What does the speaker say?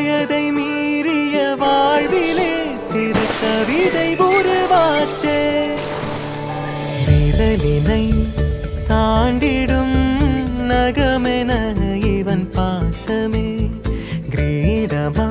வயதை மீறிய வாழ்விலே சிறு கவிதை உருவாச்சே விரலினை தாண்டிடும் நகமென இவன் பாசமே கிரீடமா